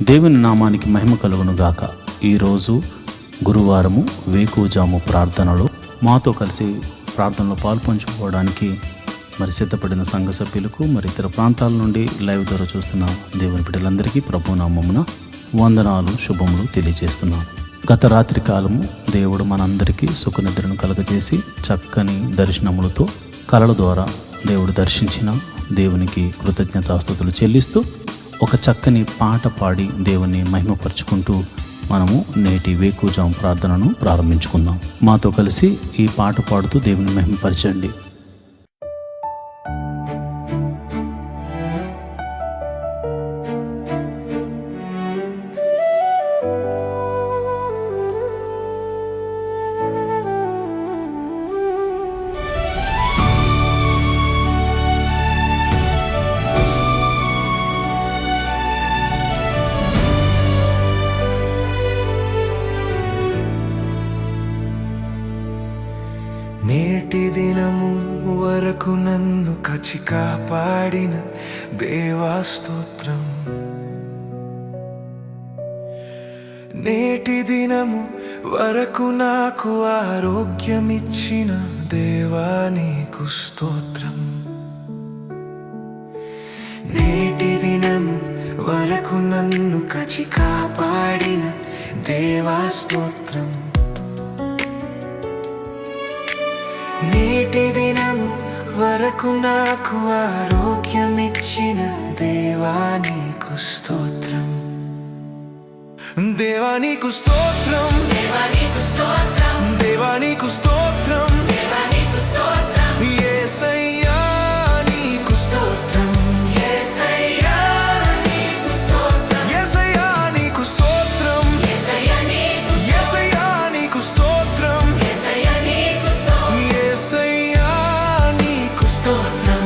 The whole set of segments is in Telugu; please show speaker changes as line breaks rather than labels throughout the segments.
దేవుని నామానికి మహిమ కలుగును గాక. ఈరోజు గురువారము వేకువజాము ప్రార్థనలో మాతో కలిసి ప్రార్థనలో పాల్పంచుకోవడానికి సిద్ధపడిన సంఘ సభ్యులకు ఇతర ప్రాంతాల నుండి లైవ్ ద్వారా చూస్తున్న దేవుని బిడ్డలందరికీ ప్రభునామమున వందనాలు, శుభములు తెలియజేస్తున్నాను. గత రాత్రి కాలము దేవుడు మనందరికీ సుఖనిద్రను కలగజేసి చక్కని దర్శనములతో కలల ద్వారా దేవుడు దర్శించిన దేవునికి కృతజ్ఞతాస్తుతులు చెల్లిస్తూ ఒక చక్కని పాట పాడి దేవుని మహిమపరుచుకుంటూ మనము నేటి వేకువజాము ప్రార్థనను ప్రారంభించుకుందాం. మాతో కలిసి ఈ పాట పాడుతూ దేవుని మహిమపరచండి.
నేటి దినము వరకు నన్ను కాచి కాపాడిన దేవా స్తోత్రం. నేటి దినము వరకు నాకు ఆరోగ్యమిచ్చిన దేవా నీకు స్తోత్రం. నేటి దినము వరకు నన్ను కాచి కాపాడిన దేవా స్తోత్రం. నేటి దినము వరకు నాకు ఆరోగ్యమిచ్చిన దేవా నీకు స్తోత్రం. దేవా నీకు స్తోత్రం, దేవా నీకు స్తోత్రం, దేవా నీకు స్తోత్రం, దేవా నీకు స్తోత్రం. యేసయ్యా నీకు స్తోత్రం, యేసయ్యా నీకు స్తోత్రం, యేసయ్యా నీకు స్తోత్రం, యేసయ్యా నీకు స్తోత్రం, యేసయ్యా నీకు స్తోత్రం, యేసయ్యా నీకు స్తోత్రం.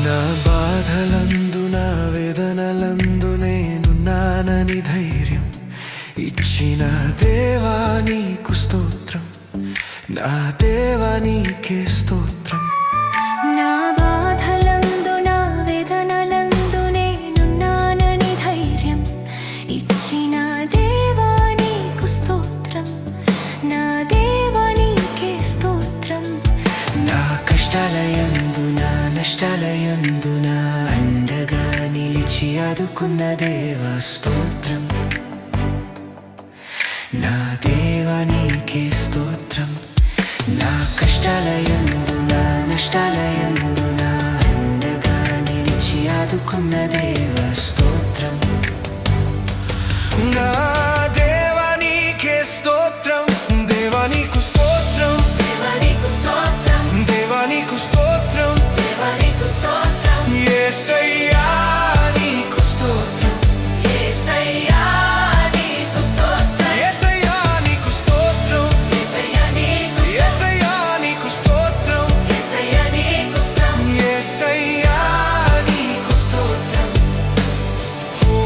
నా బాధలందు నా వేదనలందు నేనున్నానని ధైర్యం ఇచ్చిన దేవా నీకు స్తోత్రం. నా దేవా నీకే స్తోత్రం.
నా బాధలందు నా వేదనలందు నేనున్నానని ధైర్యం ఇచ్చిన దేవా నీకు స్తోత్రం. నా దేవా నీకే స్తోత్రం.
నా కష్టాలయందు నా నష్టాలయందు నా అండగా నిలిచి ఆదుకున్న దేవా స్తోత్రం. నా దేవా నీకే స్తోత్రం. నా కష్టాలయందు నా నష్టాలయందు నా అండగా నిలిచి ఆదుకున్న దేవా స్తోత్రం. నా దేవా నీకే స్తోత్రం. దేవా నీకు స్తోత్రం,
దేవా నీకు స్తోత్రం,
దేవా నీకు స్తోత్రం,
దేవా నీకు స్తోత్రం.
యేసయ్యా నీకు స్తోత్రం,
యేసయ్యా నీకు స్తోత్రం,
యేసయ్యా నీకు స్తోత్రం,
యేసయ్యా నీకు,
యేసయ్యా నీకు స్తోత్రం,
యేసయ్యా నీకు స్తోత్రం.
యేసయ్యా నీకు స్తోత్రం. ఓ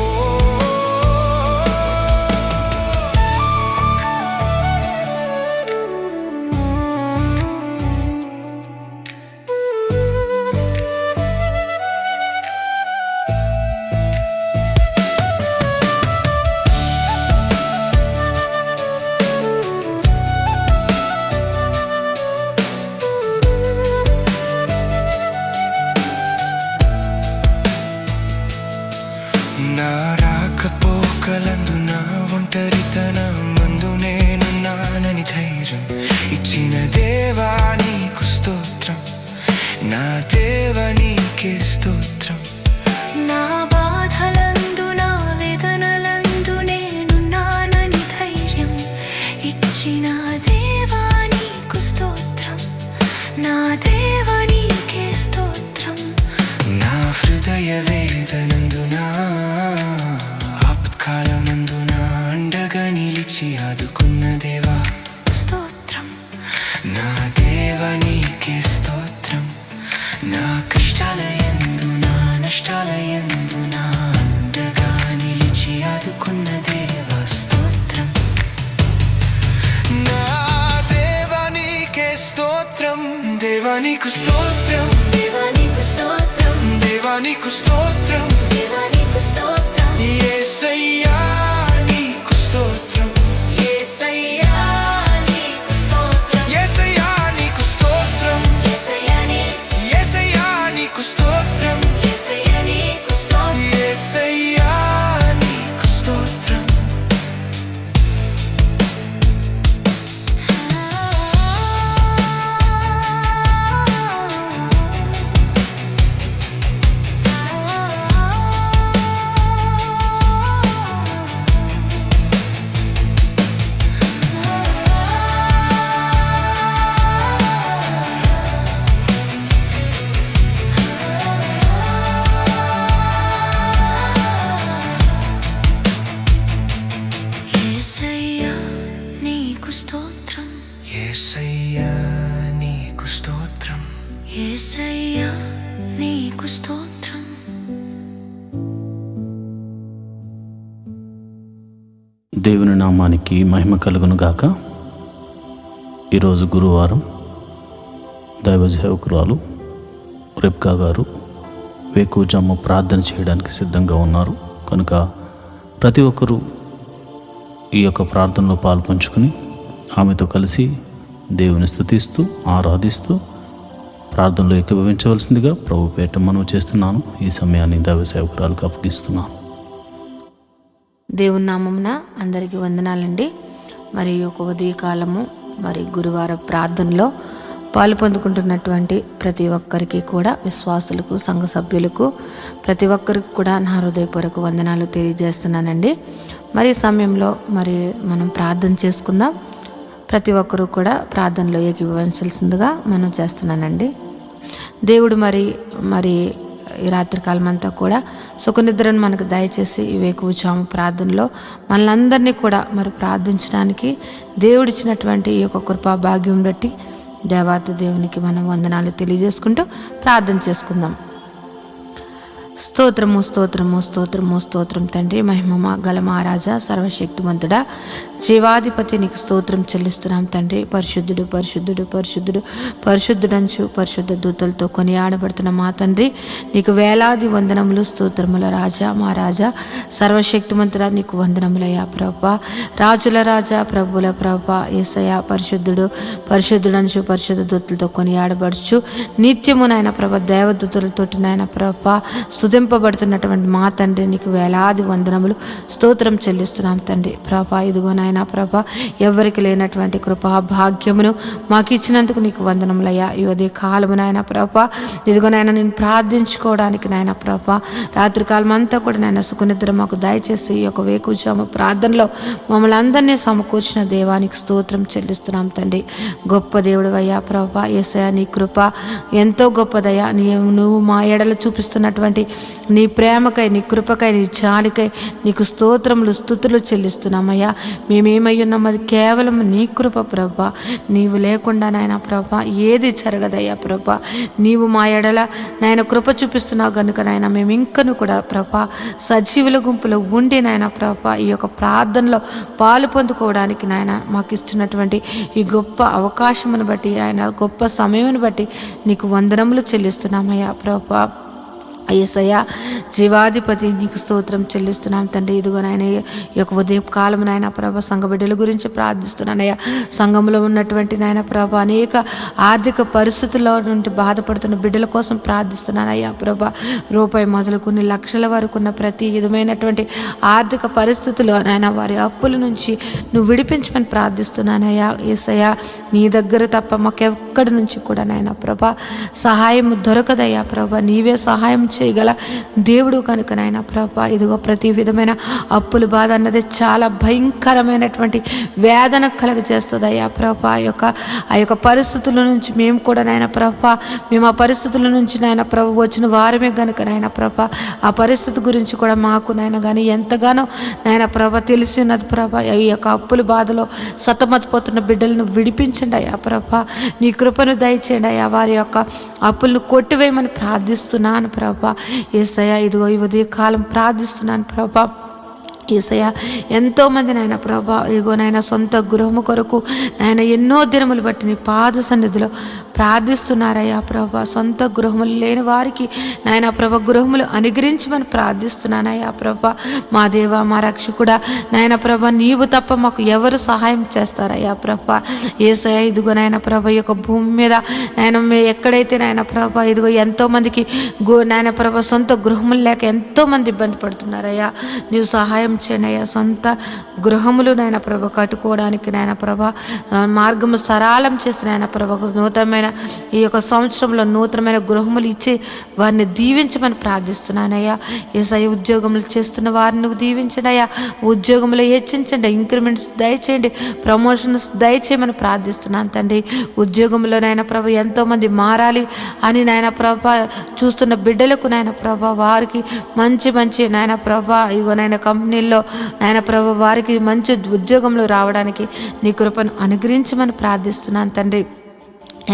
నా రాకపోకలందు నా ఒంటరితనమందు నేనున్నానని ధైర్యం ఇచ్చిన దేవా నీకు స్తోత్రం. నా దేవా నీకే స్తోత్రం.
నా బాధలందు నా వేదనలందు నేనున్నానని ధైర్యం ఇచ్చిన దేవా నీకు స్తోత్రం. నా దేవా నీకే స్తోత్రం.
నా హృదయ వేదనందు నా ఆపత్కాలమందు నా అండగా నిలిచి ఆదుకున్న దేవా
స్తోత్రం.
నా దేవా నీకే స్తోత్రం. నా కష్టాలయందు నా నష్టాలయందు నా అండగా నిలిచి ఆదుకున్న దేవా స్తోత్రం. నా దేవా నీకే స్తోత్రం. దేవా నీకు స్తోత్రం,
దేవా నీకు స్తోత్రం,
దేవా నీకు స్తోత్రం,
దేవా నీకు స్తోత్రం,
యేసయ్యా నీకు స్తోత్రం,
యేసయ్యా నీకు స్తోత్రం,
యేసయ్యా నీకు స్తోత్రం,
యేసయ్యా
యేసయ్యా నీకు స్తోత్రం,
యేసయ్యా నీకు స్తోత్రం,
యేసయ్యా నీకు స్తోత్రం.
యేసయ్యా నీకు స్తోత్రం,
యేసయ్యా నీకు స్తోత్రం,
యేసయ్యా నీకు స్తోత్రం.
దేవుని నామానికి మహిమ కలుగును గాక. ఈరోజు గురువారం దైవ సేవకురాలు రెబ్కా గారు వేకువజాము ప్రార్థన చేయడానికి సిద్ధంగా ఉన్నారు కనుక ప్రతి ఒక్కరూ ఈ యొక్క ప్రార్థనలో పాల్పంచుకుని ఆమెతో కలిసి దేవుని స్తుతిస్తూ ఆరాధిస్తూ ప్రార్థనలో ఏకీభవించవలసిందిగా ప్రభు పేట మనవి చేస్తున్నాను. ఈ సమయాన్ని దైవ సేవకురాలకు అప్పగిస్తున్నాను.
దేవుని నామమున అందరికీ వందనాలండి. మరి ఒక ఉదయకాలము మరి గురువార ప్రార్థనలో పాలు పొందుకుంటున్నటువంటి ప్రతి ఒక్కరికి కూడా, విశ్వాసులకు, సంఘ సభ్యులకు, ప్రతి ఒక్కరికి కూడా నా హృదయపూర్వక వందనాలు తెలియజేస్తున్నానండి. మరి ఈ సమయంలో మరి మనం ప్రార్థన చేసుకుందాం. ప్రతి ఒక్కరూ కూడా ప్రార్థనలో ఏకీభవించాల్సిందిగా మనం చేస్తున్నానండి. దేవుడు మరి ఈ రాత్రికాలం అంతా కూడా సుఖనిద్రను మనకు దయచేసి ఈ వేకువజాము ప్రార్థనలో మనలందరినీ కూడా మరి ప్రార్థించడానికి దేవుడిచ్చినటువంటి ఈ యొక్క కృపా భాగ్యం బట్టి దేవాతి దేవునికి మనం వందనాలు తెలియజేసుకుంటూ ప్రార్థన చేసుకుందాం. స్తోత్రము స్తోత్రము స్తోత్రము స్తోత్రం తండ్రి, మహిమ గల మహారాజా, సర్వశక్తిమంతుడా, జీవాధిపతి నీకు స్తోత్రం చెల్లిస్తున్నాం తండ్రి. పరిశుద్ధుడు పరిశుద్ధుడు పరిశుద్ధుడు పరిశుద్ధుడంచు పరిశుద్ధ దూతలతో కొనియాడబడుతున్న మా తండ్రి నీకు వేలాది వందనములు, స్తోత్రముల రాజా, మా రాజా, సర్వశక్తిమంతుడా నీకు వందనములయ్యా ప్రభా. రాజుల రాజా, ప్రభుల ప్రభా, యేసయ్యా పరిశుద్ధుడు పరిశుద్ధుడంచు పరిశుద్ధ దూతలతో కొనియాడబడుచు నిత్యము నాయన ప్రభ దేవదూతలతోటి నాయన ప్రభా స్తుతింపబడుతున్నటువంటి మా తండ్రి నీకు వేలాది వందనములు, స్తోత్రం చెల్లిస్తున్నాం తండ్రి. ప్రభా ఇదిగో నాయన ప్రభా ఎవరికి లేనటువంటి కృపా భాగ్యమును మాకు ఇచ్చినందుకు నీకు వందనములయ్యా. ఈ ఉదయ కాలము నాయన ప్రభా ఇదిగో నాయన నేను ప్రార్థించుకోవడానికి నాయన ప్రభా రాత్రికాలం అంతా కూడా నాయన సుఖనిద్ర మాకు దయచేసి ఈ యొక్క వేకువజాము ప్రార్థనలో మమ్మల్ని అందరినీ సమకూర్చిన దేవానికి స్తోత్రం చెల్లిస్తున్నాం తండ్రి. గొప్ప దేవుడు అయ్యా ప్రభా, యేసయ్యా నీ కృప ఎంతో గొప్పదయ్యా. నువ్వు మా ఎడల చూపిస్తున్నటువంటి నీ ప్రేమకై, నీ కృపకై, నీ జాలికై నీకు స్తోత్రములు స్తుతులు చెల్లిస్తున్నామయ్యా. మేమేమై ఉన్నాం అది కేవలం నీ కృప ప్రభా. నీవు లేకుండా నాయన ప్రభా ఏది జరగదయ్యా ప్రభా. నీవు మా ఎడల నాయన కృప చూపిస్తున్నావు కనుక నాయన మేము ఇంకను కూడా ప్రభా సజీవుల గుంపులో ఉండి నాయన ప్రభా ఈ యొక్క ప్రార్థనలో పాలు పొందుకోవడానికి నాయన మాకు ఇస్తున్నటువంటి ఈ గొప్ప అవకాశమును బట్టి, ఆయన గొప్ప సమయమును బట్టి నీకు వందనములు చెల్లిస్తున్నామయ్యా ప్రభా. యేసయ్యా జీవాధిపతి నీకు స్తోత్రం చెల్లిస్తున్నాం తండ్రి. ఇదిగో నాయన ఈ యొక్క ఉదయం కాలం నాయన ప్రభ సంఘ బిడ్డల గురించి ప్రార్థిస్తున్నానయ్యా. సంఘంలో ఉన్నటువంటి నాయన ప్రభ అనేక ఆర్థిక పరిస్థితుల్లో నుండి బాధపడుతున్న బిడ్డల కోసం ప్రార్థిస్తున్నానయ్యా ప్రభ. రూపాయి మొదలు కొన్ని లక్షల వరకు ఉన్న ప్రతి విధమైనటువంటి ఆర్థిక పరిస్థితుల్లో నాయన వారి అప్పుల నుంచి నువ్వు విడిపించమని ప్రార్థిస్తున్నానయ్యా. యేసయ్యా నీ దగ్గర తప్ప మాకెక్కడి నుంచి కూడా నాయన ప్రభ సహాయం దొరకదయ్యా ప్రభ. నీవే సహాయం చేయగల దేవుడు కనుక నాయన ప్రభా ఇదిగో ప్రతి విధమైన అప్పుల బాధ అన్నది చాలా భయంకరమైనటువంటి వేదన కలుగజేస్తుంది అయ్యా ప్రభా. ఆ యొక్క పరిస్థితుల నుంచి మేము కూడా నాయన ప్రభా మేము ఆ పరిస్థితుల నుంచి నాయన ప్రభు వచ్చిన వారమే కనుక నాయన ప్రభా ఆ పరిస్థితి గురించి కూడా మాకు నాయన కానీ ఎంతగానో నాయన ప్రభ తెలిసి ఉన్నది ప్రభా. ఈ యొక్క అప్పుల బాధలో సతమతిపోతున్న బిడ్డలను విడిపించండి అయ్యా ప్రభా. నీ కృపను దయచేయండి అయ్యా. వారి యొక్క అప్పులను కొట్టివేయమని ప్రార్థిస్తున్నాను ప్రభా. యేసయ్యా ఇదిగో ఈ ఉదయ కాలం ప్రార్థిస్తున్నాను ప్రభా. యేసయ్య ఎంతోమంది నాయన ప్రభా ఇగో నాయన సొంత గృహము కొరకు నాయన ఎన్నో దినములు బట్టి నీ పాద సన్నిధిలో ప్రార్థిస్తున్నారయ్యా ప్రభా. సొంత గృహములు లేని వారికి నాయన ప్రభ గృహములు అనుగ్రహించమని ప్రార్థిస్తున్నానయ్యా ప్రభా. మా దేవ మా రక్షకుడా నాయన ప్రభ నీవు తప్ప మాకు ఎవరు సహాయం చేస్తారయ్యా ప్రభా. యేసయ్య ఇదిగో నాయన ప్రభ ఈ యొక్క భూమి మీద నాయన ఎక్కడైతే నాయన ప్రభ ఇదిగో ఎంతోమందికి నాయన ప్రభ సొంత గృహములు లేక ఎంతోమంది ఇబ్బంది పడుతున్నారయ్యా. నీవు సహాయం చేయనయ్యా. సొంత గృహములు నాయన ప్రభ కట్టుకోవడానికి నాయన ప్రభ మార్గము సరళం చేసిన నాయన ప్రభ నూతనమైన ఈ యొక్క సంవత్సరంలో నూతనమైన గృహములు ఇచ్చి వారిని దీవించమని ప్రార్థిస్తున్నానయ్యా. యేసయ్య ఉద్యోగములు చేస్తున్న వారిని నువ్వు దీవించండి అయ్యా. ఉద్యోగములు హెచ్చించండి, ఇంక్రిమెంట్స్ దయచేయండి, ప్రమోషన్స్ దయచేయమని ప్రార్థిస్తున్నాను తండ్రి. ఉద్యోగంలో నాయన ప్రభ ఎంతోమంది మారాలి అని నాయన ప్రభ చూస్తున్న బిడ్డలకు నాయన ప్రభ వారికి మంచి మంచి నాయన ప్రభ ఇగో నాయన కంపెనీల్లో నాయన ప్రభ వారికి మంచి ఉద్యోగంలో రావడానికి నీ కృపను అనుగ్రహించమని ప్రార్థిస్తున్నాను తండ్రి.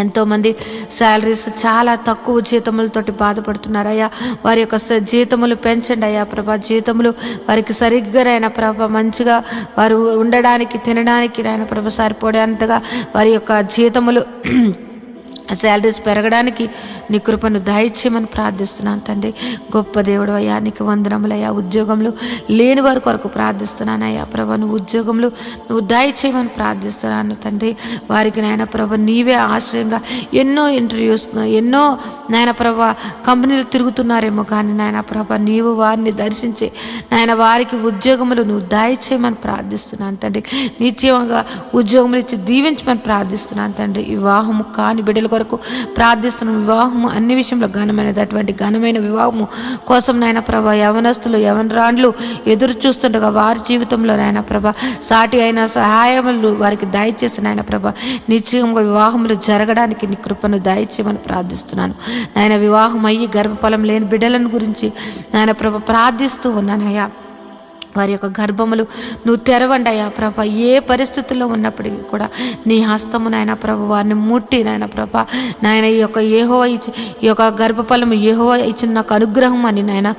ఎంతోమంది శాలరీస్ చాలా తక్కువ జీతములతోటి బాధపడుతున్నారయ్యా. వారి యొక్క జీతములు పెంచండి అయ్యా ప్రభా. జీతములు వారికి సరిగ్గానైనా ప్రభ మంచిగా వారు ఉండడానికి తినడానికి నాయన ప్రభ సరిపోయేంతగా వారి యొక్క జీతములు శాలరీస్ పెరగడానికి నీ కృపను దయచేయమని ప్రార్థిస్తున్నాను తండ్రి. గొప్ప దేవుడు అయ్యా, నీకు వందనములయ్యా. ఉద్యోగంలో లేని వారి కొరకు ప్రార్థిస్తున్నానయ్యా ప్రభ. నువ్వు ఉద్యోగంలో నువ్వు దయచేయమని ప్రార్థిస్తున్నాను తండ్రి. వారికి నాయన ప్రభ నీవే ఆశ్రయంగా ఎన్నో ఇంటర్వ్యూస్ ఎన్నో నాయన ప్రభ కంపెనీలు తిరుగుతున్నారేమో కానీ నాయన ప్రభ నీవు వారిని దర్శించి నాయన వారికి ఉద్యోగములు నువ్వు దయచేయమని ప్రార్థిస్తున్నాను తండ్రి. నిత్యంగా ఉద్యోగములు ఇచ్చి దీవించమని ప్రార్థిస్తున్నాను తండ్రి. వివాహము కాని బిడ్డల కొరకు ప్రార్థిస్తున్నాం. వివాహము అన్ని విషయంలో ఘనమైనది. అటువంటి ఘనమైన వివాహము కోసం నాయన ప్రభ యవనస్తులు యవనరాండ్లు ఎదురు చూస్తుండగా వారి జీవితంలో నాయన ప్రభ సాటి అయిన సహాయములు వారికి దయచేసి నాయన ప్రభ నిశ్చయంగా వివాహములు జరగడానికి నీ కృపను దయచేయమని ప్రార్థిస్తున్నాను నాయన. వివాహం అయ్యి గర్భఫలం లేని బిడ్డలను గురించి నాయన ప్రభ ప్రార్థిస్తూ ఉన్నానయ్యా. వారి యొక్క గర్భములు నువ్వు తెరవండి అయ్యా ప్రభ. ఏ పరిస్థితుల్లో ఉన్నప్పటికీ కూడా నీ హస్తము నాయన ప్రభ వారిని ముట్టి నాయన ప్రభ నాయన ఈ యొక్క గర్భఫలము యెహోవా ఇచ్చిన నాకు అనుగ్రహం అని నాయన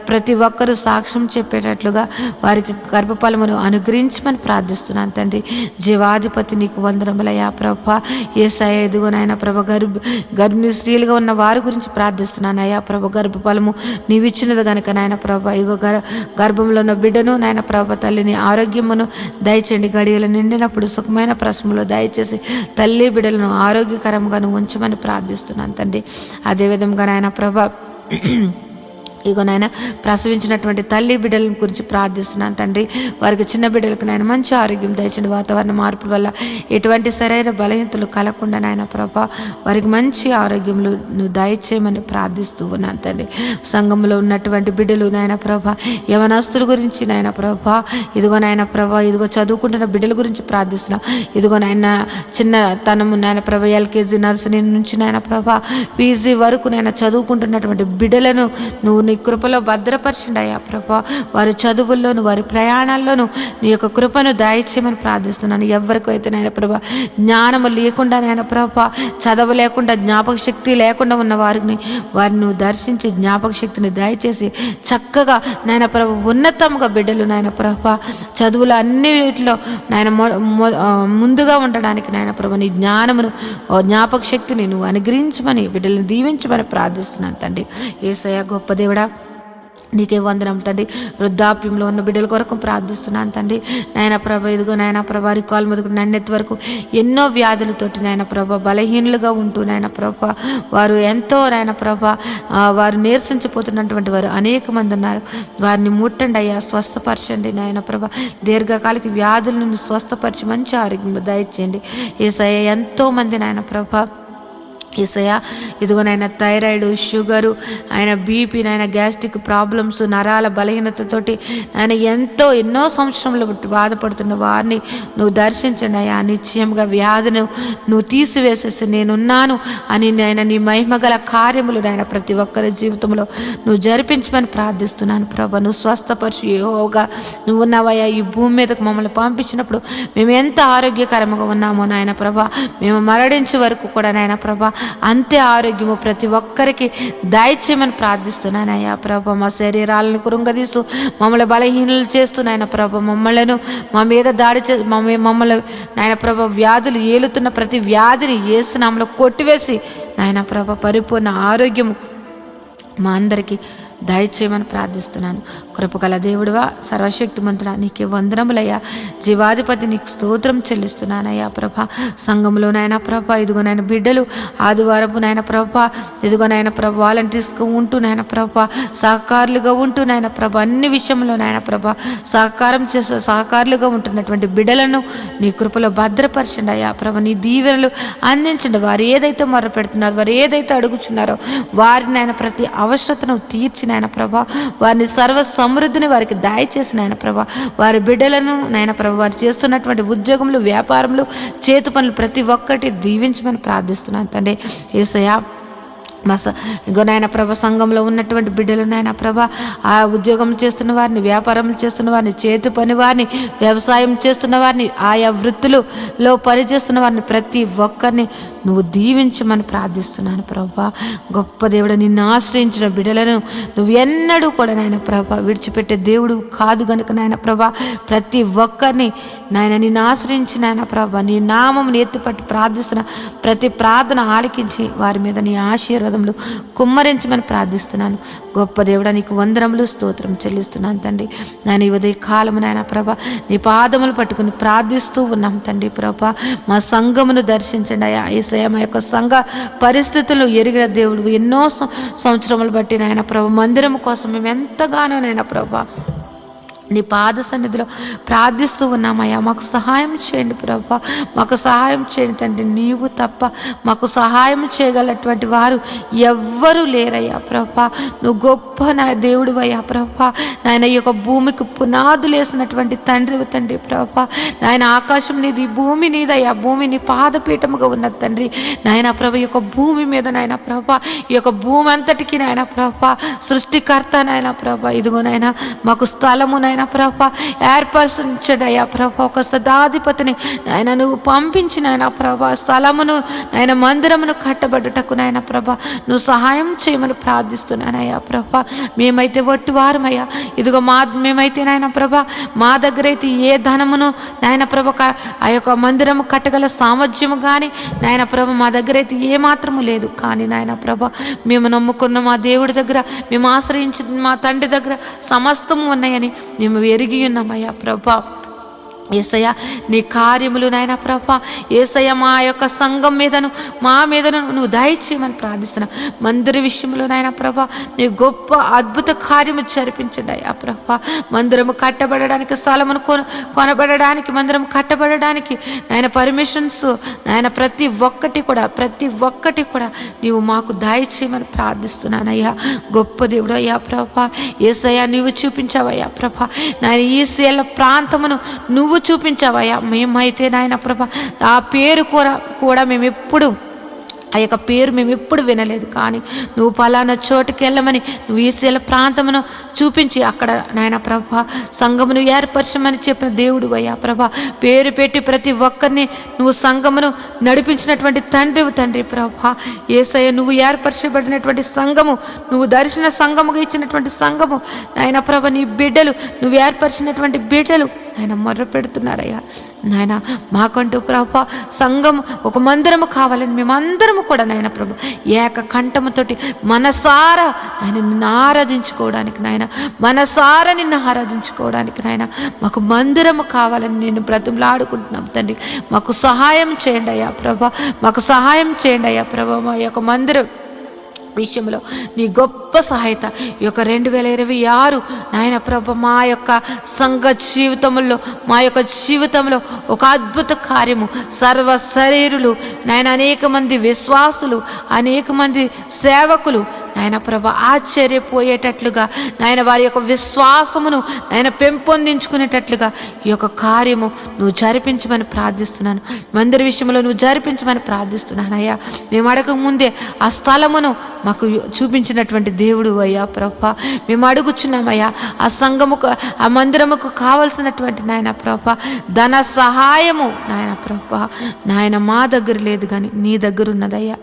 ప్రతి ఒక్కరూ సాక్ష్యం చెప్పేటట్లుగా వారికి గర్భఫలమును అనుగ్రహించమని ప్రార్థిస్తున్నాను తండ్రి. జీవాధిపతి నీకు వందనములయ్యా ప్రభ. యేసయ్య ఎదుగు నాయన ప్రభ గర్భిణీ స్త్రీలుగా ఉన్న వారి గురించి ప్రార్థిస్తున్నాను అయ్యా ప్రభ. గర్భఫలము నీవు ఇచ్చినది కనుక నాయన ప్రభ ఇగో గర్భంలో ఉన్న బిడ్డను నాయన ప్రభ తల్లిని ఆరోగ్యమును దయచేయండి. గడియలు నిండినప్పుడు సుఖమైన ప్రశ్నలు దయచేసి తల్లి బిడ్డలను ఆరోగ్యకరంగా ఉంచమని ప్రార్థిస్తున్నాను తండ్రి. అదేవిధంగా నాయన ప్రభ ఇగో నాయన ప్రసవించినటువంటి తల్లి బిడ్డల గురించి ప్రార్థిస్తున్నాను తండ్రి. వారికి చిన్న బిడ్డలకు నాయన మంచి ఆరోగ్యం దయచండి. వాతావరణ మార్పుల వల్ల ఎటువంటి శరీర బలహీనతలు కలగకుండా నాయన ప్రభ వారికి మంచి ఆరోగ్యములు నువ్వు దయచేయమని ప్రార్థిస్తూ ఉన్నాను తండ్రి. సంఘంలో ఉన్నటువంటి బిడ్డలు నాయన ప్రభ యవనస్తుల గురించి నాయన ప్రభ ఇదిగో నాయన ప్రభ ఇదిగో చదువుకుంటున్న బిడ్డల గురించి ప్రార్థిస్తున్నాం. ఇదిగో నాయన చిన్న తనము నాయన ప్రభ ఎల్కేజీ నర్సరీ నుంచి నాయన ప్రభ పీజీ వరకు నాయన చదువుకుంటున్నటువంటి బిడ్డలను నువ్వు నీ కృపలో భద్రపరచండి అయ్యా ప్రభా. వారి చదువుల్లోను వారి ప్రయాణాల్లోనూ నీ యొక్క కృపను దయచేయమని ప్రార్థిస్తున్నాను. ఎవరికైతే నాయన ప్రభా జ్ఞానము లేకుండా నాయన ప్రభా చదువు లేకుండా జ్ఞాపక శక్తి లేకుండా ఉన్న వారిని నువ్వు దర్శించి జ్ఞాపక శక్తిని దయచేసి చక్కగా నాయన ప్రభా ఉన్నతంగా బిడ్డలు నాయన ప్రభా చదువులు అన్నిటిలో నాయన ముందుగా ఉండడానికి నాయన ప్రభా నీ జ్ఞానమును జ్ఞాపక శక్తిని నువ్వు అనుగ్రహించమని బిడ్డలను దీవించమని ప్రార్థిస్తున్నాను తండ్రి. యేసయ్య గొప్ప దేవుడా నీకే వందనం తండ్రి. వృద్ధాప్యంలో ఉన్న బిడ్డల కొరకు ప్రార్థిస్తున్నాను తండ్రి. నాయన ప్రభ ఇదిగో నాయన ప్రభ రికాల్ మొదలు నన్నెత్తి వరకు ఎన్నో వ్యాధులతోటి నాయన ప్రభ బలహీనులుగా ఉంటూ నాయన ప్రభ వారు ఎంతో నాయన ప్రభ వారు నీరసించిపోతున్నటువంటి వారు అనేక మంది ఉన్నారు. వారిని ముట్టండి అయ్యా, స్వస్థపరచండి నాయన ప్రభ. దీర్ఘకాలిక వ్యాధులను స్వస్థపరిచి మంచి ఆరోగ్యం దయచేయండి. యేసయ్య ఎంతో మంది నాయన ప్రభ యేసయ్య ఇదిగో నాయన థైరాయిడ్ షుగరు ఆయన బీపీ నాయన గ్యాస్ట్రిక్ ప్రాబ్లమ్స్ నరాల బలహీనతతోటి ఆయన ఎన్నో సంవత్సరంలో బాధపడుతున్న వారిని నువ్వు దర్శించండి అయ్యా. నిశ్చయంగా వ్యాధిని నువ్వు తీసివేసేసి నేనున్నాను అని నాయన నీ మహిమగల కార్యములు నాయన ప్రతి ఒక్కరి జీవితంలో నువ్వు జరిపించమని ప్రార్థిస్తున్నాను ప్రభా. నువ్వు స్వస్థపరిచి యెహోవాగా నువ్వు ఉన్నావయ్యా. ఈ భూమి మీదకు మమ్మల్ని పంపించినప్పుడు మేము ఎంత ఆరోగ్యకరంగా ఉన్నామో నాయన ప్రభా, మేము మరణించే వరకు కూడా నాయన ప్రభా అంతే ఆరోగ్యము ప్రతి ఒక్కరికి దయచేయమని ప్రార్థిస్తున్నానయ్యా ప్రభ. మా శరీరాలను కృంగదీస్తూ మమ్మల్ని బలహీనలు చేస్తూ నాయన ప్రభ, మమ్మలను మా మీద దాడి మమ్మల్ని నాయన ప్రభ వ్యాధులు ఏలుతున్న ప్రతి వ్యాధిని యేసు నామములో కొట్టివేసి నాయన ప్రభ పరిపూర్ణ ఆరోగ్యము మా అందరికీ దయచేయమని ప్రార్థిస్తున్నాను. కృపగల దేవుడువా, సర్వశక్తిమంతుడా, నీకే వందనములయ్యా. జీవాధిపతి నీకు స్తోత్రం చెల్లిస్తున్నానయ్యా ప్రభ. సంఘంలో నాయన ప్రభ ఇదిగో నాయన బిడ్డలు ఆదివారపు నాయన ప్రభ ఇదిగో నాయన ప్రభ వాలంటీర్స్గా ఉంటూ నాయన ప్రభ సహకారులుగా ఉంటూ నాయన ప్రభ అన్ని విషయంలో నాయన ప్రభ సహకారులుగా ఉంటున్నటువంటి బిడ్డలను నీ కృపలో భద్రపరచండి అయ్యా ప్రభ. నీ దీవెనలు అందించండి. వారు ఏదైతే మొర్ర పెడుతున్నారో, వారు ఏదైతే అడుగుచున్నారో వారిని ఆయన ప్రతి అవసరతను తీర్చి నాయన ప్రభా, వారిని సర్వ సమృద్ధిని వారికి దయచేసి నాయన ప్రభా, వారి బిడ్డలను నాయన ప్రభా, వారు చేస్తున్నటువంటి ఉద్యోగములు, వ్యాపారములు, చేతి పనులు ప్రతి ఒక్కటి దీవించమని ప్రార్థిస్తున్నాను తండ్రి. యేసయ్యా ఇంకో నాయన ప్రభ సంఘంలో ఉన్నటువంటి బిడ్డలు నాయన ప్రభ ఆ ఉద్యోగం చేస్తున్న వారిని, వ్యాపారం చేస్తున్న వారిని, చేతి పని వారిని, వ్యవసాయం చేస్తున్న వారిని, ఆయా వృత్తులలో పనిచేస్తున్న వారిని ప్రతి ఒక్కరిని నువ్వు దీవించమని ప్రార్థిస్తున్నాను ప్రభా. గొప్ప దేవుడు, నిన్ను ఆశ్రయించిన బిడ్డలను నువ్వు ఎన్నడూ కూడా నాయన ప్రభ విడిచిపెట్టే దేవుడు కాదు గనుక నాయన ప్రభ ప్రతి ఒక్కరిని నాయన నిన్ను ఆశ్రయించి నాయన ప్రభ నీ నామం ఎత్తుపట్టి ప్రార్థిస్తున్న ప్రతి ప్రార్థన ఆలకించి వారి మీద నీ ఆశీర్వాదములు కుమ్మరించమని ప్రార్థిస్తున్నాను. గొప్ప దేవుడా, నీకు వందనములు స్తోత్రం చెల్లిస్తున్నాను తండ్రి. నేను ఈ ఉదయ కాలము నాయన ప్రభ నీ పాదములు పట్టుకుని ప్రార్థిస్తూ ఉన్నాం తండ్రి ప్రభ. మా సంఘమును దర్శించండి అయ్యా యేసయ్య. మా యొక్క సంఘ పరిస్థితులు ఎరిగిన దేవుడు, ఎన్నో సంవత్సరములు బట్టి నాయన ప్రభ మందిరం కోసం మేము ఎంతగానో నాయన ప్రభ నీ పాద సన్నిధిలో ప్రార్థిస్తూ ఉన్నామయ్యా. మాకు సహాయం చేయండి ప్రభా, మాకు సహాయం చేయండి తండ్రి. నీవు తప్ప మాకు సహాయం చేయగలటువంటి వారు ఎవ్వరూ లేరయ్యా ప్రభా. నువ్వు గొప్ప నా దేవుడు అయ్యా ప్రభా. నాయన ఈ యొక్క భూమికి పునాదులు వేసినటువంటి తండ్రి ప్రభా. నాయన ఆకాశం నీది, భూమి నీదయ్యా. భూమి నీ పాదపీఠముగా ఉన్నది తండ్రి. నాయన ప్రభ ఈ యొక్క భూమి మీద నాయన ప్రభా, ఈ యొక్క భూమి అంతటికి నాయన ప్రభా సృష్టికర్త నాయన ప్రభా. ఇదిగో నాయన మాకు స్థలము నాయన ప్రభా ఏర్పరచండి అయ్యా ప్రభా. ఒక సదాధిపతిని నాయన నువ్వు పంపించిన నాయన ప్రభా స్థలమును నాయన మందిరమును కట్టబడ్డటకు నాయన ప్రభా నువ్వు సహాయం చేయమని ప్రార్థిస్తున్నానయ్యా ప్రభా. మేమైతే వట్టి వారమయ్యా. ఇదిగో మేమైతే నాయన ప్రభా మా దగ్గర అయితే ఏ ధనమును నాయన ప్రభ ఆ యొక్క మందిరము కట్టగల సామర్థ్యము కానీ నాయన ప్రభ మా దగ్గర అయితే ఏ మాత్రము లేదు. కానీ నాయన ప్రభ మేము నమ్ముకున్న మా దేవుడి దగ్గర, మేము ఆశ్రయించిన మా తండ్రి దగ్గర సమస్తము ఉన్నాయని మేము ఎరిగి ఉన్నామయ్యా ప్రభా. యేసయ్య నీ కార్యములు నాయన ప్రభా, యేసయ్య మా యొక్క సంఘం మీదను మా మీదను నువ్వు దయచేయమని ప్రార్థిస్తున్నావు. మందిర విషయంలో నాయన ప్రభా నీ గొప్ప అద్భుత కార్యము జరిపించండి అయ్యా ప్రభా. మందిరము కట్టబడడానికి, స్థలమును కొనబడడానికి, మందిరం కట్టబడడానికి నాయన పర్మిషన్స్ నాయన ప్రతి ఒక్కటి కూడా నీవు మాకు దయచేయమని ప్రార్థిస్తున్నానయ్యా. గొప్ప దేవుడు అయ్యా ప్రభా. యేసయ్య నీవు చూపించావయ్యా ప్రభా. నాయన ఈ శీల ప్రాంతమును నువ్వు చూపించావయ్యా. మేమైతే నాయన ప్రభా ఆ పేరు కూడా మేము ఎప్పుడు ఆ యొక్క పేరు మేము ఎప్పుడు వినలేదు. కానీ నువ్వు పలానా చోటుకి వెళ్ళమని నువ్వు ఈశీల ప్రాంతమును చూపించి అక్కడ నాయన ప్రభా సంఘమును ఏర్పరచమని చెప్పిన దేవుడు అయ్యా ప్రభా. పేరు పెట్టి ప్రతి ఒక్కరిని నువ్వు సంఘమును నడిపించినటువంటి తండ్రి ప్రభా. యేసయ్య నువ్వు ఏర్పరచబడినటువంటి సంఘము, నువ్వు దర్శన సంఘముగా ఇచ్చినటువంటి సంఘము నాయన ప్రభ నీ బిడ్డలు, నువ్వు ఏర్పరిచినటువంటి బిడ్డలు నాయన మొర్ర పెడుతున్నారయ్యా. నాయన మాకంటూ ప్రభా సంఘం ఒక మందిరము కావాలని మేమందరము కూడా నాయన ప్రభు ఏక కంఠముతోటి మనసారా ఆయన నిన్ను ఆరాధించుకోవడానికి నాయన మాకు మందిరము కావాలని నేను బ్రతిమలాడుకుంటున్నాం తండ్రి. మాకు సహాయం చేయండి అయ్యా ప్రభా, మాకు సహాయం చేయండి అయ్యా ప్రభా. మా యొక్క మందిరం విషయంలో నీ గొప్ప సహాయత ఈ యొక్క 2026 నాయన ప్రభ మా యొక్క సంఘ జీవితంలో ఒక అద్భుత కార్యము, సర్వ శరీరులు నాయన అనేక మంది విశ్వాసులు, అనేక మంది సేవకులు నాయన ప్రభ ఆశ్చర్యపోయేటట్లుగా నాయన వారి యొక్క విశ్వాసమును నాయన పెంపొందించుకునేటట్లుగా ఈ యొక్క కార్యము నువ్వు జరిపించమని ప్రార్థిస్తున్నాను. మందిర విషయంలో నువ్వు జరిపించమని ప్రార్థిస్తున్నాను అయ్యా. మేము అడగక ముందే ఆ స్థలమును మాకు చూపించినటువంటి దేవుడు అయ్యా ప్రభా. మేము అడుగుచున్నామయ్యా ఆ సంఘముకు, ఆ మందిరముకు కావలసినటువంటి నాయన ప్రభా ధన సహాయము నాయన ప్రభా నాయన మా దగ్గర లేదు కానీ నీ దగ్గర ఉన్నదయ్యా.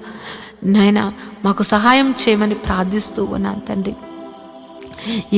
నాయన మాకు సహాయం చేయమని ప్రార్థిస్తూ ఉన్నాను తండ్రి.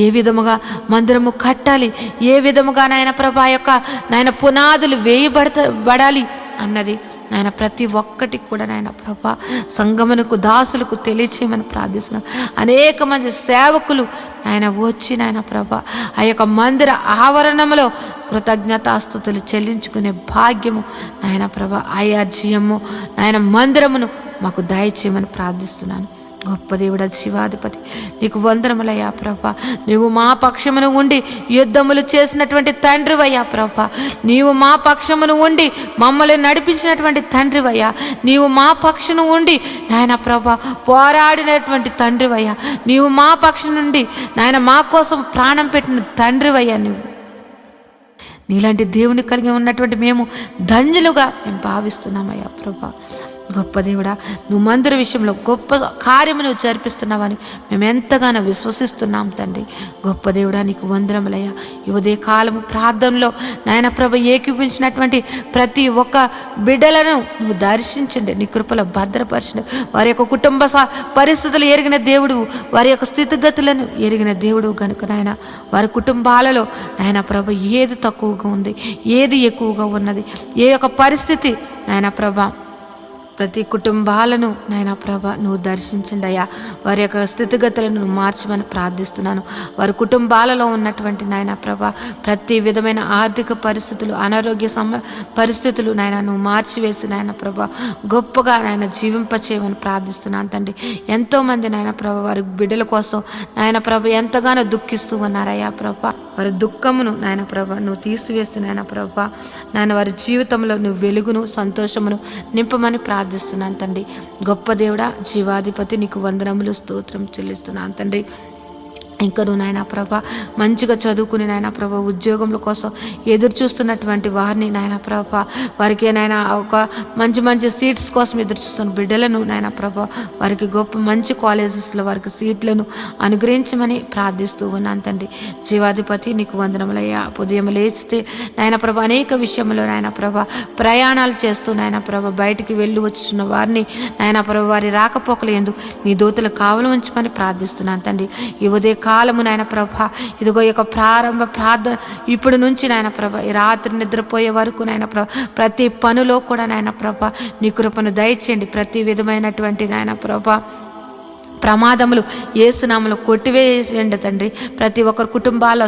ఏ విధముగా మందిరము కట్టాలి, ఏ విధముగా నాయన ప్రభా యొక్క నాయన పునాదులు వేయబడాలి అన్నది నాయన ప్రతి ఒక్కటికి కూడా నాయన ప్రభా సంగమునకు దాసులకు తెలియచేయమని ప్రార్థిస్తున్నాం. అనేక మంది సేవకులు నాయన వచ్చి నాయన ప్రభా ఆ యొక్క మందిర ఆవరణంలో కృతజ్ఞతాస్తుతులు చెల్లించుకునే భాగ్యము నాయన ప్రభా ఐఆర్జీఎము నాయన మందిరమును మాకు దయచేయమని ప్రార్థిస్తున్నాను. గొప్ప దేవుడా, జీవాధిపతి నీకు వందనములయ్యా ప్రభా. నీవు మా పక్షమును ఉండి యుద్ధములు చేసినటువంటి తండ్రివయ్యా ప్రభా. నీవు మా పక్షమును ఉండి మమ్మల్ని నడిపించినటువంటి తండ్రివయ్యా. నీవు మా పక్షమును ఉండి నాయన ప్రభా పోరాడినటువంటి తండ్రివయ్యా. నీవు మా పక్షం నుండి నాయన మా కోసం ప్రాణం పెట్టిన తండ్రివయ్యా. నీలాంటి దేవుని కలిగి ఉన్నటువంటి మేము ధన్యులుగా మేము భావిస్తున్నామయ్యా ప్రభా. గొప్ప దేవుడా, నువ్వు మందిర విషయంలో గొప్ప కార్యము నువ్వు జరిపిస్తున్నావని మేము ఎంతగానో విశ్వసిస్తున్నాం తండ్రి. గొప్ప దేవుడా, నీకు వందనములయ్యా. ఈ ఉదయ కాలము ప్రార్థనలో నాయన ప్రభ ఏకీపించినటువంటి ప్రతి ఒక్క బిడ్డలను నువ్వు దర్శించండి, నీ కృపలో భద్రపరచండి. వారి యొక్క కుటుంబ పరిస్థితులు ఎరిగిన దేవుడు, వారి యొక్క స్థితిగతులను ఎరిగిన దేవుడు కనుక నాయన వారి కుటుంబాలలో నాయన ప్రభ ఏది తక్కువగా ఉంది, ఏది ఎక్కువగా ఉన్నది, ఏ యొక్క పరిస్థితి నాయన ప్రభ ప్రతి కుటుంబాలను నాయన ప్రభ నువ్వు దర్శించండి అయ్యా. వారి యొక్క స్థితిగతులను నువ్వు మార్చమని ప్రార్థిస్తున్నాను. వారి కుటుంబాలలో ఉన్నటువంటి నాయన ప్రభ ప్రతి విధమైన ఆర్థిక పరిస్థితులు, అనారోగ్య పరిస్థితులు నాయన నువ్వు మార్చివేసి నాయన ప్రభ గొప్పగా నాయన జీవింపచేయమని ప్రార్థిస్తున్నాను తండ్రి. ఎంతోమంది నాయన ప్రభ వారి బిడ్డల కోసం నాయన ప్రభ ఎంతగానో దుఃఖిస్తూ ఉన్నారయ్యా ప్రభ. వారి దుఃఖమును నాయన ప్రభ నువ్వు తీసివేసి నాయన ప్రభ నాయన వారి జీవితంలో నువ్వు వెలుగును సంతోషమును నింపమని ప్రార్థిస్తున్నాను తండ్రి. గొప్ప దేవుడా, జీవాధిపతి నీకు వందనములు స్తోత్రం చెల్లిస్తున్నాను తండ్రి. ఇంకా నువ్వు నాయన ప్రభ మంచిగా చదువుకుని నాయన ప్రభ ఉద్యోగముల కోసం ఎదురు చూస్తున్నటువంటి వారిని నాయన ప్రభ వారికి నాయన ఒక మంచి మంచి సీట్స్ కోసం ఎదురు చూస్తున్న బిడ్డలను నాయన ప్రభ వారికి గొప్ప మంచి కాలేజెస్లో వారికి సీట్లను అనుగ్రహించమని ప్రార్థిస్తూ ఉన్నాను తండ్రి. జీవాధిపతి నీకు వందనములయ్యా. ఉదయం లేచితే నాయన ప్రభ అనేక విషయంలో నాయన ప్రభ ప్రయాణాలు చేస్తూ నాయన ప్రభ బయటికి వెళ్ళి వచ్చుచున్న వారిని నాయన ప్రభ వారి రాకపోకలు ఎందు నీ దూతలు కావలు ఉంచమని ప్రార్థిస్తున్నాను తండ్రి. ఈ ఉదయ కాలము నాయన ప్రభ ఇదిగో యొక్క ప్రారంభ ప్రార్థన ఇప్పటి నుంచి నాయన ప్రభ ఈ రాత్రి నిద్రపోయే వరకు నాయన ప్రభ ప్రతి పనిలో కూడా నాయన ప్రభ నీ కృపను దయచేయండి. ప్రతి విధమైనటువంటి నాయన ప్రభ ప్రమాదములు యేసునామములో కొట్టివేయండి తండ్రి. ప్రతి ఒక్కరి కుటుంబాల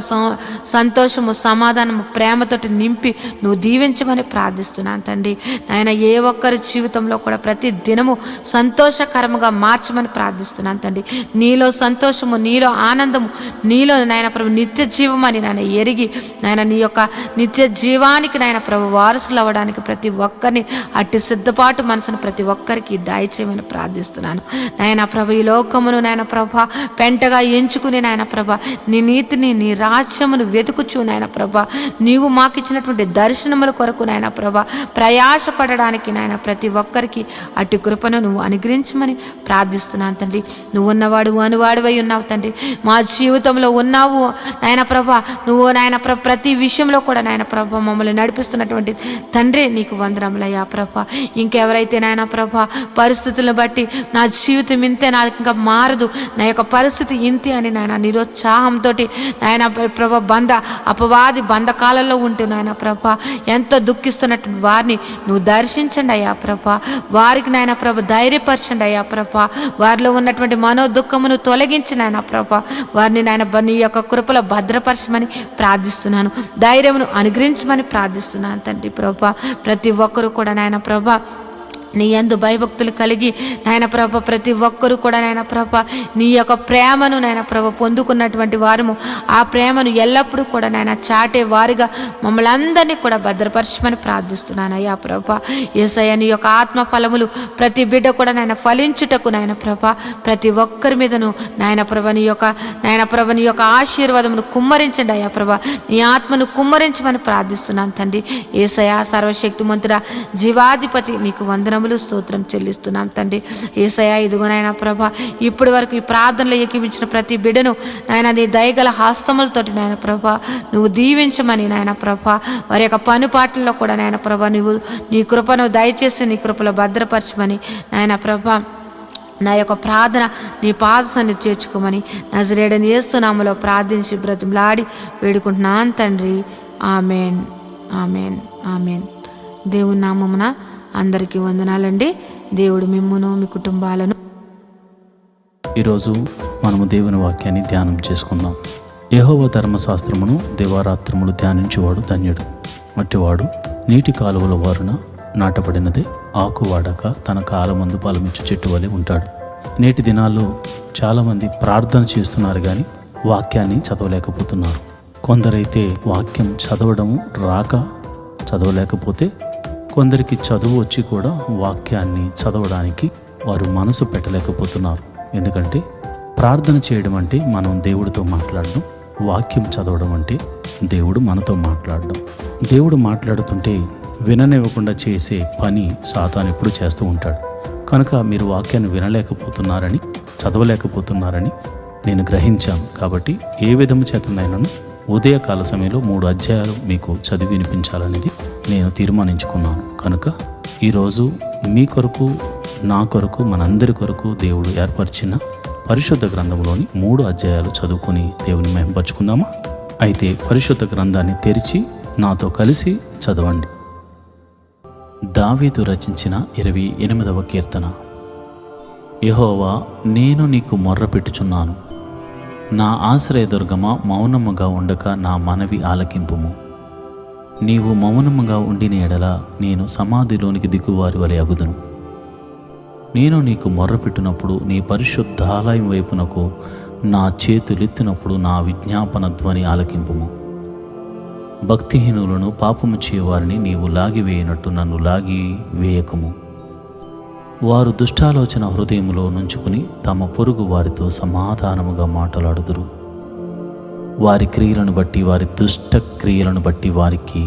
సంతోషము, సమాధానము, ప్రేమతోటి నింపి నువ్వు దీవించమని ప్రార్థిస్తున్నాను తండ్రి. నాయన ఏ ఒక్కరి జీవితంలో కూడా ప్రతి దినము సంతోషకరముగా మార్చమని ప్రార్థిస్తున్నాను తండ్రి. నీలో సంతోషము, నీలో ఆనందము, నీలో నాయన ప్రభు నిత్య జీవమని నాయన ఎరిగి నాయన నీ యొక్క నిత్య జీవానికి నాయన ప్రభు వారసులు అవ్వడానికి ప్రతి ఒక్కరిని అట్టి సిద్ధపాటు మనసును ప్రతి ఒక్కరికి దయచేయమని ప్రార్థిస్తున్నాను. నాయన ప్రభు ఈ లోకమును నాయన ప్రభ పెంటగా ఎంచుకుని నాయన ప్రభ నీ నీతిని, నీ రాజ్యమును వెతుకుచు నాయన ప్రభ నీవు మాకు ఇచ్చినటువంటి దర్శనముల కొరకు నాయన ప్రభ ప్రయాసపడడానికి నాయన ప్రతి ఒక్కరికి అట్టి కృపను నువ్వు అనుగ్రహించమని ప్రార్థిస్తున్నాను తండ్రి. నువ్వు ఉన్నవాడు అనువాడువై ఉన్నావు తండ్రి. మా జీవితంలో ఉన్నావు నాయన ప్రభ. నువ్వు నాయన ప్రభ ప్రతి విషయంలో కూడా నాయన ప్రభ మమ్మల్ని నడిపిస్తున్నటువంటి తండ్రి నీకు వందనములయ్యా ప్రభ. ఇంకెవరైతే నాయన ప్రభ పరిస్థితులను బట్టి నా జీవితం ఇంతే, నాకు ఇంకా మారదు, నా యొక్క పరిస్థితి ఇంతే అని నాయన నిరుత్సాహంతో నాయన ప్రభ అపవాది బంధకాలలో ఉంటూ నాయన ప్రభ ఎంతో దుఃఖిస్తున్నట్టు వారిని నువ్వు దర్శించండి అయ్యా ప్రభ. వారికి నాయన ప్రభ ధైర్యపరచండి అయ్యా ప్రభ. వారిలో ఉన్నటువంటి మనోదుఃఖమును తొలగించి నాయన ప్రభ వారిని నాయన నీ యొక్క కృపలో భద్రపరచమని ప్రార్థిస్తున్నాను. ధైర్యమును అనుగ్రహించమని ప్రార్థిస్తున్నాను తండ్రి ప్రభ. ప్రతి ఒక్కరూ కూడా నాయన ప్రభ నీ యందు భయభక్తులు కలిగి నాయన ప్రభ ప్రతి ఒక్కరూ కూడా నాయన ప్రభ నీ యొక్క ప్రేమను నాయన ప్రభ పొందుకున్నటువంటి వారము ఆ ప్రేమను ఎల్లప్పుడూ కూడా నాయన చాటే వారిగా మమ్మల్ని అందరినీ కూడా భద్రపరచమని ప్రార్థిస్తున్నాను అయ్యా ప్రభ. యేసయ్య నీ యొక్క ఆత్మ ఫలములు ప్రతి బిడ్డ కూడా నాయన ఫలించుటకు నాయన ప్రభ ప్రతి ఒక్కరి మీదను నాయన ప్రభ నీ యొక్క ఆశీర్వాదమును కుమ్మరించండి అయ్యా ప్రభ. నీ ఆత్మను కుమ్మరించమని ప్రార్థిస్తున్నాను తండ్రి. యేసయ్య సర్వశక్తిమంతుడా, జీవాధిపతి నీకు వందనములు స్తోత్రం చెల్లిస్తున్నాం తండ్రి. యేసయ్య ఇదిగో నాయన ప్రభ ఇప్పటి వరకు ఈ ప్రార్థనలో ఏకీవించిన ప్రతి బిడ్డను నాయన నీ దయగల హస్తములతోటి నాయన ప్రభ నువ్వు దీవించమని నాయన ప్రభ వారి యొక్క పనిపాట్లలో కూడా నాయన ప్రభ నువ్వు నీ కృపను దయచేసి నీ కృపలో భద్రపరచమని నాయన ప్రభ నా యొక్క ప్రార్థన నీ పాద సన్నిధి చేర్చుకోమని నజరేయుడైన యేసు నామములో ప్రార్థించి బ్రతిమలాడి వేడుకుంటున్నాను తండ్రి. Amen, amen, amen. దేవుని నామమున అందరికీ వందనాలండి. దేవుడు మిమ్మును మీ కుటుంబాలను.
ఈరోజు మనము దేవుని వాక్యాన్ని ధ్యానం చేసుకుందాం. యెహోవా ధర్మశాస్త్రమును దివారాత్రములు ధ్యానించేవాడు ధన్యుడు. అట్టివాడు నీటి కాలువల వారున నాటబడినదే, ఆకు వాడక తన కాలమందు ఫలమిచ్చు చెట్టు వలె ఉంటాడు. నేటి దినాల్లో చాలామంది ప్రార్థన చేస్తున్నారు కానీ వాక్యాన్ని చదవలేకపోతున్నారు. కొందరైతే వాక్యం చదవడము రాక చదవలేకపోతే, కొందరికి చదువు వచ్చి కూడా వాక్యాన్ని చదవడానికి వారు మనసు పెట్టలేకపోతున్నారు. ఎందుకంటే ప్రార్థన చేయడం అంటే మనం దేవుడితో మాట్లాడడం, వాక్యం చదవడం అంటే దేవుడు మనతో మాట్లాడడం. దేవుడు మాట్లాడుతుంటే విననివ్వకుండా చేసే పని సాతాను ఎప్పుడు చేస్తూ ఉంటాడు. కనుక మీరు వాక్యాన్ని వినలేకపోతున్నారని, చదవలేకపోతున్నారని నేను గ్రహించాను. కాబట్టి ఏ విధము చేతనైనాను ఉదయకాల సమయంలో 3 అధ్యాయాలు మీకు చదివి వినిపించాలనేది నేను తీర్మానించుకున్నాను. కనుక ఈరోజు మీ కొరకు, నా కొరకు, మనందరి కొరకు దేవుడు ఏర్పరిచిన పరిశుద్ధ గ్రంథంలోని 3 అధ్యాయాలు చదువుకుని దేవుని మహిమపరచుకుందామా? అయితే పరిశుద్ధ గ్రంథాన్ని తెరిచి నాతో కలిసి చదవండి. దావీదు రచించిన 28వ కీర్తన. యెహోవా, నేను నీకు మొర్రపెట్టుచున్నాను. నా ఆశ్రయదుర్గమా, మౌనముగా ఉండక నా మనవి ఆలకింపుము. నీవు మౌనముగా ఉండిన ఎడల నేను సమాధిలోనికి దిగువారి వలె అగుదును. నేను నీకు మొర్రపెట్టినప్పుడు నీ పరిశుద్ధాలయం వైపునకు నా చేతులెత్తినప్పుడు నా విజ్ఞాపన ధ్వని ఆలకింపుము. భక్తిహీనులను, పాపము చేయవారిని నీవు లాగివేయనట్టు నన్ను లాగివేయకము. వారు దుష్టాలోచన హృదయములో నుంచుకుని తమ పొరుగు వారితో సమాధానముగా మాట్లాడుదురు. వారి క్రియలను బట్టి, వారి దుష్ట క్రియలను బట్టి వారికి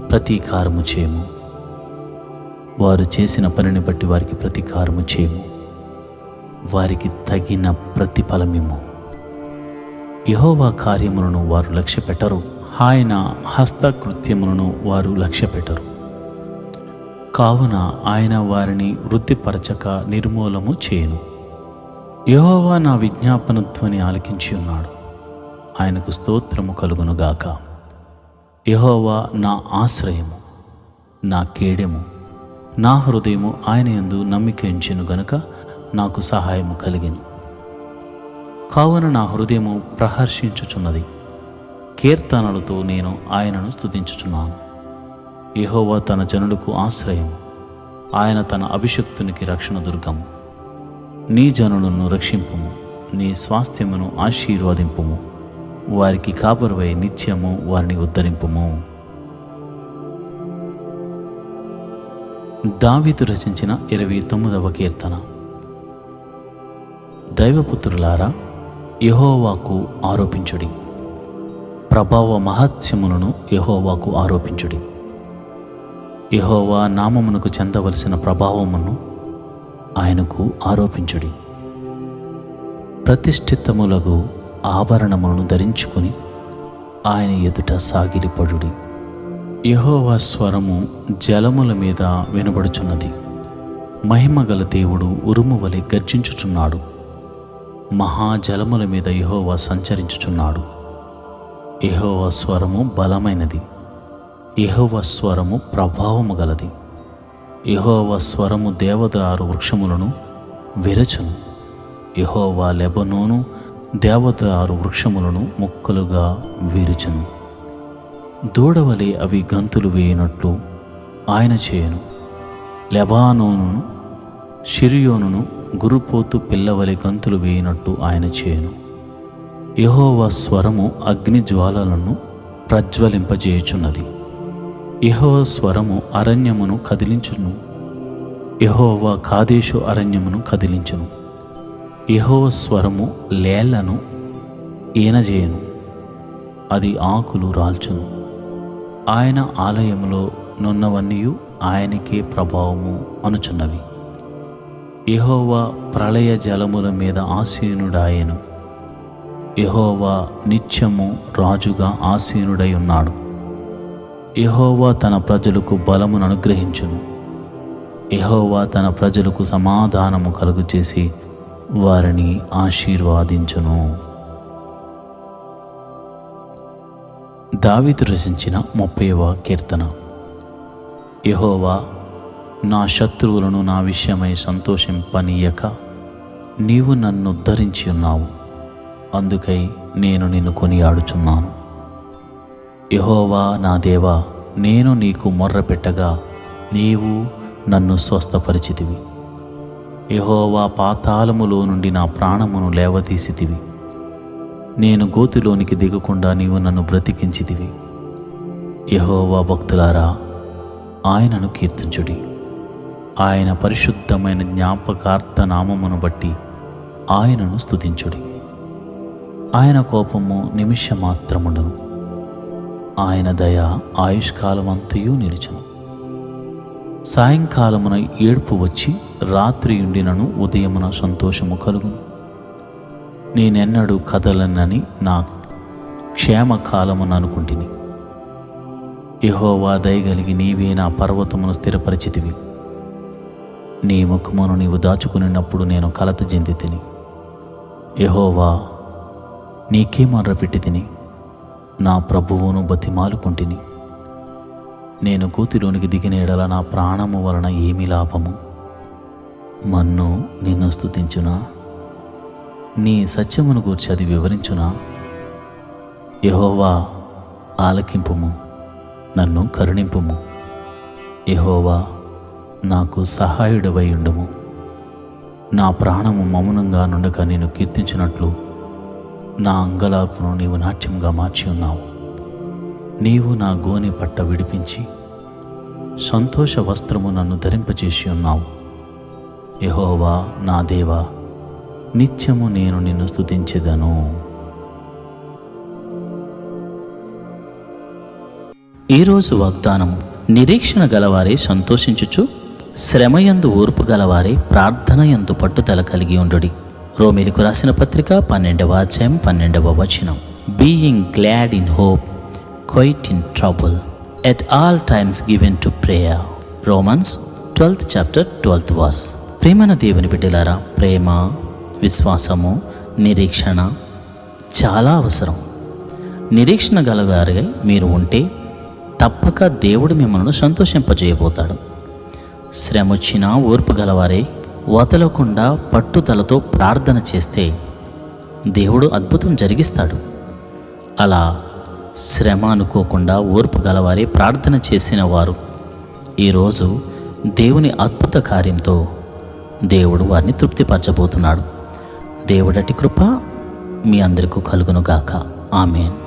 ప్రతీకారము చేయము. వారు చేసిన పనిని బట్టి వారికి ప్రతీకారము చేయము. వారికి తగిన ప్రతిఫలమిమ్ము. యెహోవా కార్యములను వారు లక్ష్యపెట్టరు, ఆయన హస్తకృత్యములను వారు లక్ష్యపెట్టరు. కావున ఆయన వారిని వృద్ధిపరచక నిర్మూలము చేయను. యెహోవా నా విజ్ఞాపన ధ్వని ఆలకించి ఉన్నాడు. ఆయనకు స్తోత్రము కలుగునుగాక. యెహోవా నా ఆశ్రయము, నా కేడెము, నా హృదయము ఆయన యందు నమ్మిక ఉంచెను గనుక నాకు సహాయము కలిగెను. కావున నా హృదయము ప్రహర్షించుచున్నది, కీర్తనలతో నేను ఆయనను స్తుతించుచున్నాను. యెహోవా తన జనులకు ఆశ్రయం, ఆయన తన అభిషిక్తునికి రక్షణ దుర్గము. నీ జనులను రక్షింపుము, నీ స్వాస్థ్యమును ఆశీర్వదింపుము. వారికి కాపరువై నిత్యము వారిని ఉద్ధరింపుము. దావీదు రచించిన 29వ కీర్తన. దైవపుత్రులారా, యెహోవాకు ఆరోపించుడి. ప్రభావ మహత్యములను యెహోవాకు ఆరోపించుడి. యెహోవా నామమునకు చెందవలసిన ప్రభావమును ఆయనకు ఆరోపించుడి. ప్రతిష్ఠితములగు ఆభరణములను ధరించుకుని ఆయన ఎదుట సాగిలిపడుడి. యెహోవా స్వరము జలముల మీద వినబడుచున్నది. మహిమగల దేవుడు ఉరుము వలె గర్జించుచున్నాడు. మహాజలముల మీద యెహోవా సంచరించుచున్నాడు. యెహోవా స్వరము బలమైనది. యెహోవా స్వరము ప్రభావము గలది. యెహోవా స్వరము దేవదారు వృక్షములను విరచును. యెహోవా లెబనోను దేవదారు వృక్షములను ముక్కలుగా విరుచును. దూడవలే అవి గంతులు వేయనట్లు ఆయన చేయను. లెబానోనును షిరియోనును గురుపోతు పిల్లవలె గంతులు వేయనట్టు ఆయన చేయను. యెహోవా స్వరము అగ్ని జ్వాలలను ప్రజ్వలింపజేయుచున్నది. యెహోవా స్వరము అరణ్యమును కదిలించును. యెహోవా కాదేశు అరణ్యమును కదిలించును. యెహోవా స్వరము లేళ్లను ఈనజేయను. అది ఆకులు రాల్చును. ఆయన ఆలయములో నున్నవన్నీయు ఆయనకే ప్రభావము అనుచున్నవి. యెహోవా ప్రళయ జలముల మీద ఆసీనుడాయెను. యెహోవా నిత్యము రాజుగా ఆసీనుడై ఉన్నాడు. యెహోవా తన ప్రజలకు బలమును అనుగ్రహించును. యెహోవా తన ప్రజలకు సమాధానము కలుగచేసి వారిని ఆశీర్వాదించును. దావీదు రచించిన 30వ కీర్తన. యెహోవా, నా శత్రువులను నా విషయమై సంతోషింపనీయక నీవు నన్ను ఉద్ధరించి ఉన్నావు. అందుకై నేను నిన్ను కొనియాడుచున్నాను. యెహోవా నా దేవా, నేను నీకు మొర్రపెట్టగా నీవు నన్ను స్వస్థపరిచితివి. యెహోవా, పాతాళములో నుండి నా ప్రాణమును లేవదీసితివి. నేను గోతిలోనికి దిగకుండా నీవు నన్ను బ్రతికించితివి. యెహోవా భక్తులారా, ఆయనను కీర్తించుడి. ఆయన పరిశుద్ధమైన జ్ఞాపకార్థ నామమును బట్టి ఆయనను స్తుతించుడి. ఆయన కోపము నిమిషమాత్రముండును, ఆయన దయ ఆయుష్కాలమంతయు నిలుచును. సాయంకాలమున ఏడ్పు వచ్చి రాత్రి ఉండినను ఉదయమున సంతోషము కలుగును. నేనెన్నడూ కదలనని నా క్షేమకాలమును అనుకుంటిని. యెహోవా, దయగలిగి నీవే నా పర్వతమును స్థిరపరిచితివి. నీ ముఖమును నీవు దాచుకునినప్పుడు నేను కలత చెంది తిని. యెహోవా, నీకే మొర్రపెట్టి తిని, నా ప్రభువును బతిమాలుకుంటిని. నేను గోతిలోనికి దిగిన ఎడల నా ప్రాణము వలన ఏమి లాభము? మన్ను నిన్ను స్తుతించునా? నీ సత్యమును గూర్చి అది వివరించునా? యెహోవా, ఆలకింపుము, నన్ను కరుణింపుము. యెహోవా, నాకు సహాయుడవై ఉండుము. నా ప్రాణము మౌనంగా నుండక నేను కీర్తించినట్లు నా అంగలార్పును నీవు నాట్యంగా మార్చి ఉన్నావు. నీవు నా గోని పట్ట విడిపించి సంతోష వస్త్రము నన్ను ధరింపచేసి ఉన్నావు. యెహోవా నా దేవా, నిత్యము నేను నిన్ను స్తుతించెదను. ఈరోజు వాగ్దానము. నిరీక్షణ గలవారే సంతోషించుచు, శ్రమయందు ఓర్పు గలవారే ప్రార్థనయందు పట్టుదల కలిగి ఉండుడి. రోమీయులకు రాసిన పత్రిక 12వ అధ్యాయం 12వ వచనం. Being glad in hope, quiet in trouble, at all times given to prayer. Romans 12th chapter 12th verse. ప్రేమన దేవుని బిడ్డలారా, ప్రేమ, విశ్వాసము, నిరీక్షణ చాలా అవసరం. నిరీక్షణ గలవారిగా మీరు ఉంటే తప్పక దేవుడు మిమ్మల్ని సంతోషింపజేయబోతాడు. శ్రమ వచ్చినా ఓర్పు గలవారే వదలకుండా పట్టుదలతో ప్రార్థన చేస్తే దేవుడు అద్భుతం జరిగిస్తాడు. అలా శ్రమ అనుకోకుండా ఓర్పు గలవారే ప్రార్థన చేసిన వారు ఈరోజు దేవుని అద్భుత కార్యంతో దేవుడు వారిని తృప్తిపరచబోతున్నాడు. దేవుడటి కృప మీ అందరికీ కలుగునుగాక. ఆమేన్.